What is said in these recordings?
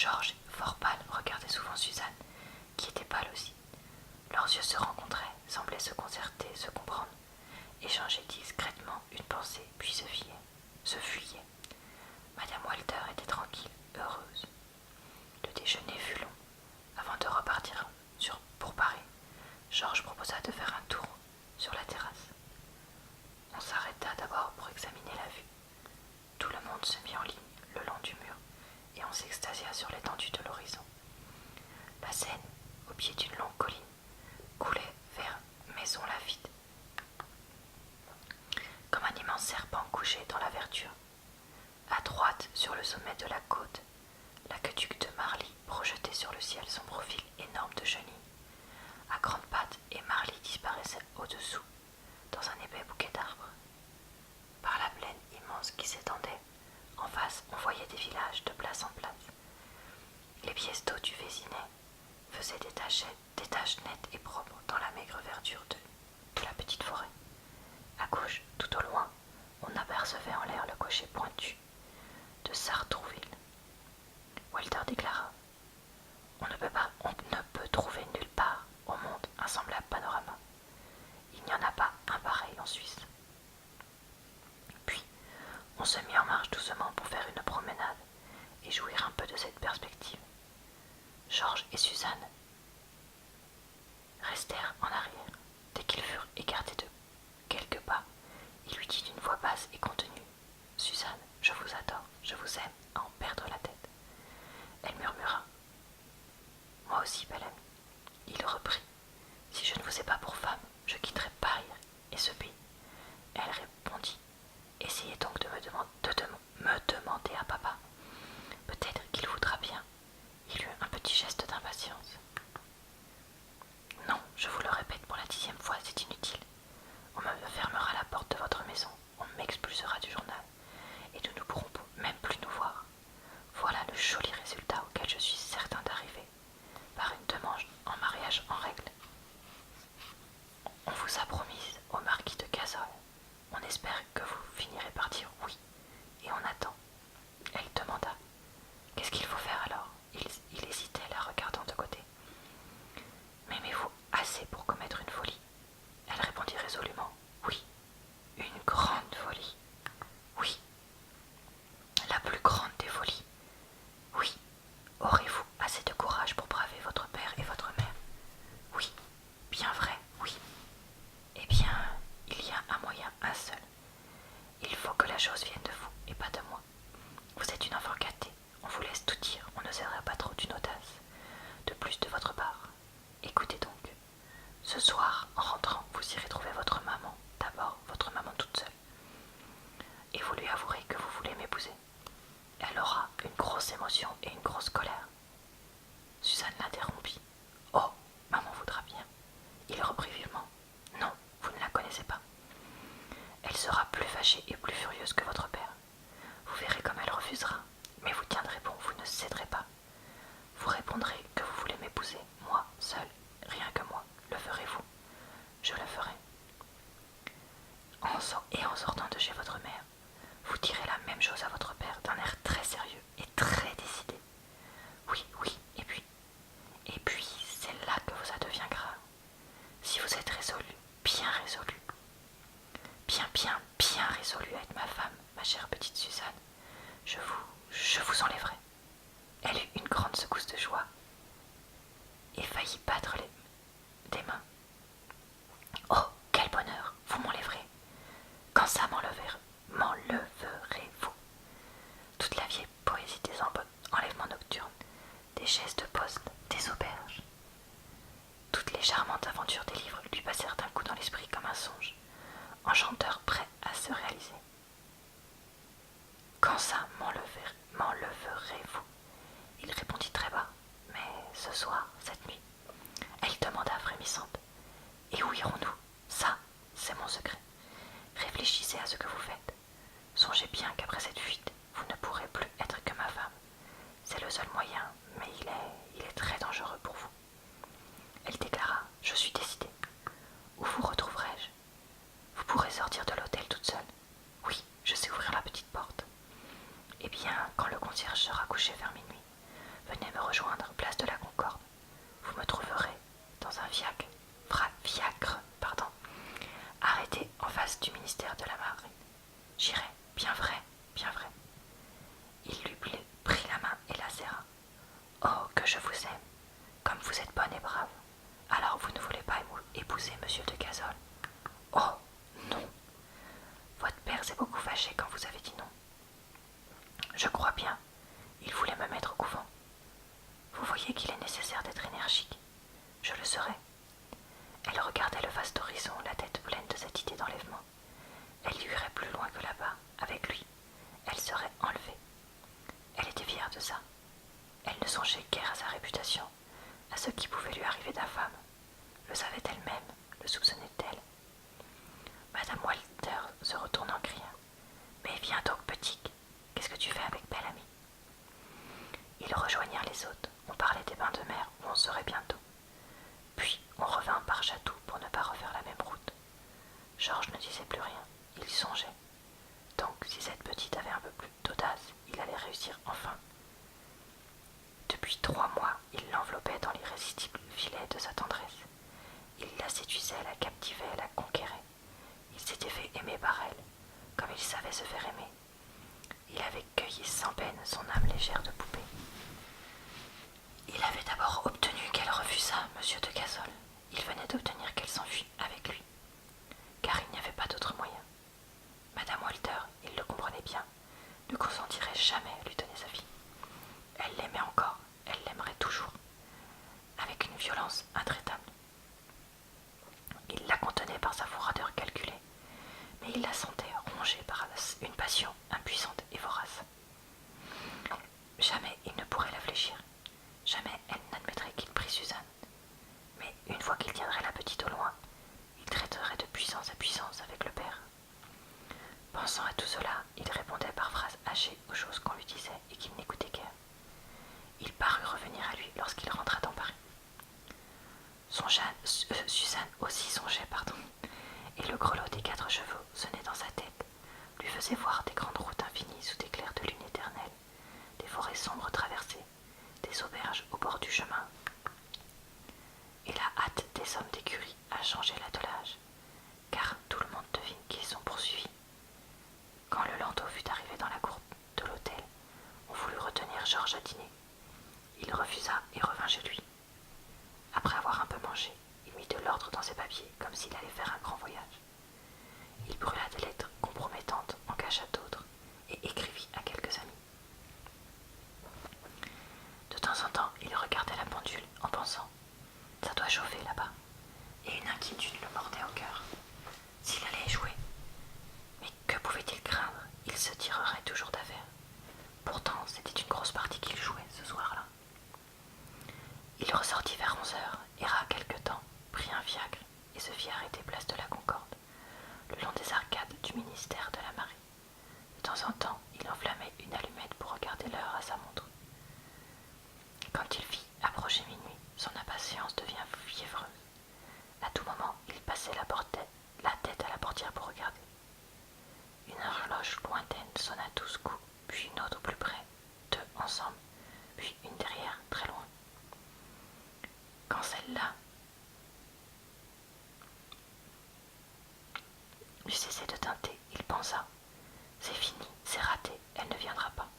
Georges, fort pâle, regardait souvent Suzanne, qui était pâle aussi. Leurs yeux se rencontraient, semblaient se concerter, se comprendre, échanger discrètement une pensée, puis se fuyaient. Madame Walter était tranquille, heureuse. Le déjeuner fut long. Avant de repartir pour Paris, Georges proposa de faire un tour sur la terrasse. On s'arrêta d'abord pour examiner la vue. Tout le monde se mit en ligne le long du mur et on s'extasia sur l'étendue de l'horizon. La Seine, au pied d'une longue colline, coulait vers Maisons Lafitte, comme un immense serpent couché dans la verdure. À droite, sur le sommet de la côte, l'aqueduc de Marly projetait sur le ciel son profil énorme de chenille, à grandes pattes, et Marly disparaissait au-dessous, dans un épais bouquet d'arbres. Par la plaine immense qui s'étendait, en face, on voyait des villages de place en place. Les pièces d'eau du Vésinet faisaient des taches nettes et propres dans la maigre verdure de la petite forêt. À gauche, tout au loin, on apercevait en l'air le cocher pointu de Sartrouville. Walter déclara: on ne peut trouver nulle part au monde un semblable panorama. Il n'y en a pas un pareil en Suisse. Puis, on se mit en marche doucement pour faire une promenade et jouir un peu de cette perspective. Georges et Suzanne restèrent en arrière. Dès qu'ils furent écartés de quelques pas, il lui dit d'une voix basse et contenue: Suzanne, je vous adore, je vous aime à en perdre la tête. Elle murmura: moi aussi, belle amie. Il reprit: si je ne vous ai pas pour femme, je quitterai Paris et ce pays. Elle répondit: essayez donc de me demander à papa. Peut-être qu'il voudra bien. Il eut un petit geste d'impatience. Non, je vous le répète pour la 10e fois, c'est inutile. On me fermera la porte de votre maison, on m'expulsera du journal, et nous ne pourrons même plus nous voir. Voilà le joli résultat auquel je suis certain d'arriver, par une demande en mariage en règle. On vous a promise au marquis de Cazolles. On espère que vous finirez par dire oui, et on attend. Elle demanda: qu'est-ce qu'il faut faire alors? Il hésitait, la regardant de côté. M'aimez-vous assez pour commettre une folie? Elle répondit résolument: oui, une grande folie. Oui, la plus grande des folies. Oui, aurez-vous assez de courage pour braver votre père et votre mère? Oui, bien vrai, oui. Eh bien, il y a un moyen, un seul. Il faut que la chose vienne de vous et pas de moi. Vous êtes une enfant gâtée, on vous laisse tout dire, on ne sera pas trop d'une audace de plus de votre part. Écoutez donc, ce soir, en rentrant, vous irez trouver votre maman, d'abord votre maman toute seule, et vous lui avouerez que vous voulez m'épouser. Elle aura une grosse émotion et une grosse colère. Suzanne l'interrompit. Oh, maman voudra bien. Il reprit vivement. Non, vous ne la connaissez pas. Elle sera plus fâchée et plus furieuse que votre père. Vous verrez comme elle refusera, mais vous tiendrez bon, vous ne céderez pas. Vous répondrez que vous voulez m'épouser, moi, seul, rien que moi. Le ferez-vous? Je le ferai. En sortant de chez votre mère, vous direz la même chose à votre père d'un air très sérieux et très décidé. Oui, oui, et puis, c'est là que ça devient grave. Si vous êtes résolu, bien résolu à être ma femme, ma chère petite Suzanne, je vous enlèverai. Elle eut une grande secousse de joie et faillit battre des mains. Oh, quel bonheur, vous m'enlèverez. Quand ça m'enleverez-vous? Toute la vieille poésie des enlèvements nocturnes, des chaises de poste, des auberges. Toutes les charmantes aventures des livres lui passèrent d'un coup dans l'esprit comme un songe, enchanteur prêt à se réaliser. Quand ça m'enleverez-vous? Il répondit très bas. Mais ce soir, cette nuit? Elle demanda frémissante. Et où irons-nous? Ça, c'est mon secret. Réfléchissez à ce que vous faites. Songez bien qu'après cette fuite, vous ne pourrez plus être que ma femme. C'est le seul moyen, mais il est très dangereux pour vous. Elle déclara: je suis décidée. Où vous retrouverai-je? Vous pourrez sortir de l'hôtel toute seule. Oui, je sais ouvrir la petite porte. Eh bien, quand le concierge sera couché vers minuit, venez face du ministère de la Marine. J'irai, bien vrai, bien vrai. Il lui prit la main et la serra. Oh, que je vous aime, comme vous êtes bonne et brave. Alors vous ne voulez pas épouser monsieur de Cazolles? Oh, non. Votre père s'est beaucoup fâché quand vous avez dit non. Je crois bien, il voulait me mettre au couvent. Vous voyez qu'il est nécessaire d'être énergique. Je le serai. Elle regardait le vaste horizon, la tête pleine de cette idée d'enlèvement. Elle irait plus loin que là-bas, avec lui. Elle serait enlevée. Elle était fière de ça. Elle ne songeait guère à sa réputation, à ce qui pouvait lui arriver d'infâme. Le savait-elle même? Le soupçonnait-elle? Madame Walter se retournant cria. Mais viens donc, petit, qu'est-ce que tu fais avec belle amie? Ils rejoignirent les autres, on parlait des bains de mer où on serait bientôt. Puis on revint par Chatou pour ne pas refaire la même route. Georges ne disait plus rien, il y songeait. Donc si cette petite avait un peu plus d'audace, il allait réussir enfin. Depuis 3 mois, il l'enveloppait dans l'irrésistible filet de sa tendresse. Il la séduisait, la captivait, la conquérait. Il s'était fait aimer par elle, comme il savait se faire aimer. Il avait cueilli sans peine son âme légère de poupée. Il avait d'abord obtenu qu'elle refusât monsieur de Cazolles. Il venait d'obtenir qu'elle s'enfuit avec lui, car il n'y avait pas d'autre moyen. Madame Walter, il le comprenait bien, ne consentirait jamais à lui donner sa fille. Elle l'aimait encore, elle l'aimerait toujours, avec une violence intraitable. Il la contenait par sa froideur calculée, mais il la sentait rongée par une passion impuissante et vorace. Jamais il ne pourrait la fléchir, jamais elle n'admettrait qu'il prît Suzanne. Mais une fois qu'il tiendrait la petite au loin, il traiterait de puissance à puissance avec le père. Pensant à tout cela, il répondait par phrases hachées aux choses qu'on lui disait et qu'il n'écoutait guère. Il parut revenir à lui lorsqu'il rentra dans Paris. Suzanne aussi songeait, et le grelot des 4 chevaux sonnait dans sa tête, lui faisait voir des grandes routes infinies sous des clairs de lune éternelle, des forêts sombres traversées, des auberges au bord du chemin, et la hâte des hommes d'écurie a changé l'attelage, car tout le monde devine qu'ils sont poursuivis. Quand le landau fut arrivé dans la cour de l'hôtel, on voulut retenir Georges à dîner. Il refusa et revint chez lui. Après avoir un peu mangé, il mit de l'ordre dans ses papiers, comme s'il allait faire un grand voyage. Il brûla des lettres compromettantes, en cacha d'autres, et écrivit à quelques amis. De temps en temps, il regardait la pendule en pensant « Ça doit chauffer là-bas », et une inquiétude le mordait au cœur. S'il allait échouer, mais que pouvait-il craindre? Il se tirerait toujours d'affaire. Pourtant, c'était une grosse partie qu'il jouait ce soir-là. Il ressortit vers 11 heures, erra quelque temps, prit un fiacre et se fit arrêter place de la Concorde, le long des arcades du ministère de la Marine. De temps en temps, il enflammait une allumette pour regarder l'heure à sa montre. Quand il vit approcher minuit, son impatience devient fiévreuse. À tout moment, il passait la tête à la portière pour regarder. Une horloge lointaine sonna 12 coups, puis une autre plus près, 2 ensemble, puis une derrière, très loin. Quand celle-là eut cessé de tinter, il pensa « C'est fini, c'est raté, elle ne viendra pas. »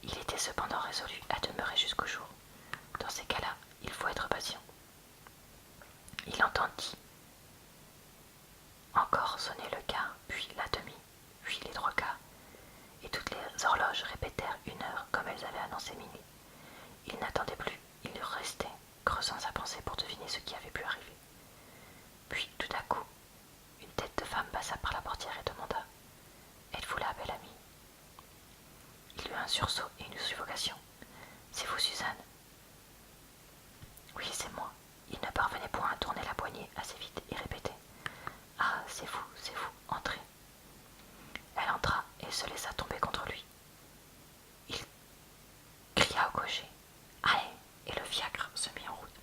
Il était cependant résolu à demeurer jusqu'au jour. Dans ces cas-là, il faut être patient. Il entendit encore sonner le quart, puis la demi, puis les 3 quarts, et toutes les horloges répétèrent 1 heure comme elles avaient annoncé minuit. Il n'attendait plus, il restait, creusant sa pensée pour deviner ce qui avait pu arriver. Puis, tout à coup, une tête de femme passa par la portière et demanda « Êtes-vous là, belle amie ?» Il eut un sursaut et une suffocation. « C'est vous, Suzanne ?» « Oui, c'est moi. » Il ne parvenait point à tourner la poignée assez vite et répétait « Ah, c'est vous, entrez. » Elle entra et se laissa tomber contre lui. Il cria au cocher « Allez !» et le fiacre se mit en route.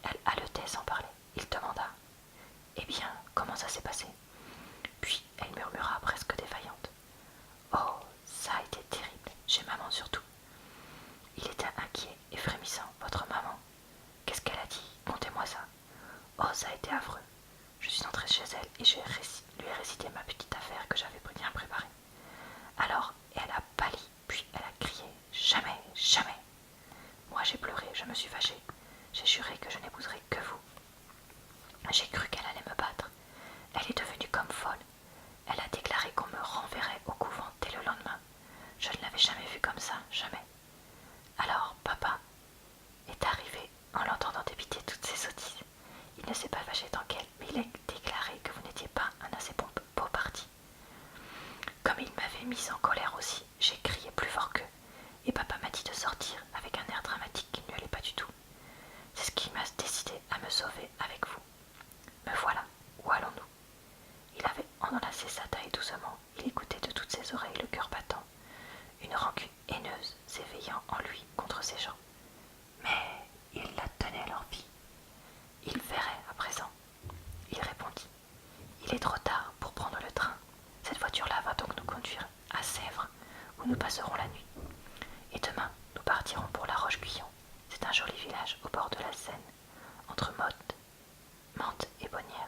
Elle haletait sans parler. Il demanda « Eh bien, comment ça s'est passé ?» Puis elle murmura presque défaillante « Oh, ça a été terrible, chez maman surtout. » Il était inquiet et frémissant. « Votre maman, qu'est-ce qu'elle a dit? Contez-moi ça. » « Oh, ça a été affreux. Je suis entrée chez elle et lui ai récité ma petite affaire que j'avais bien préparée. Alors elle a pâli, puis elle a crié « Jamais, jamais !» Moi j'ai pleuré, je me suis fâchée. J'ai juré que je n'épouserais que vous. J'ai cru qu'elle allait me battre. Elle est devenue comme folle. Elle a déclaré qu'on me renverrait au couvent dès le lendemain. Je ne l'avais jamais vue comme ça, jamais. Alors papa est arrivé en l'entendant débiter toutes ces sottises. Il ne s'est pas fâché tant qu'elle, mais il a déclaré que vous n'étiez pas un assez beau parti. Comme il m'avait mise en colère aussi, j'ai crié plus fort qu'eux, et papa m'a dit de sortir avec un air dramatique qui ne lui allait pas du tout. C'est ce qui m'a décidé à me sauver avec vous. Me voilà, où allons-nous? Il avait enlacé sa taille doucement, il écoutait de toutes ses oreilles le cœur battant, une rancune haineuse s'éveillant en lui contre ses gens. Mais il la tenait leur vie. Il verrait à présent. Il répondit. Il est trop tard pour prendre le train. Cette voiture-là va donc nous conduire à Sèvres, où nous passerons la nuit. Et demain, nous partirons pour La Roche-Guyon. C'est un joli village au bord de la Seine, entre Mantes et Bonnières.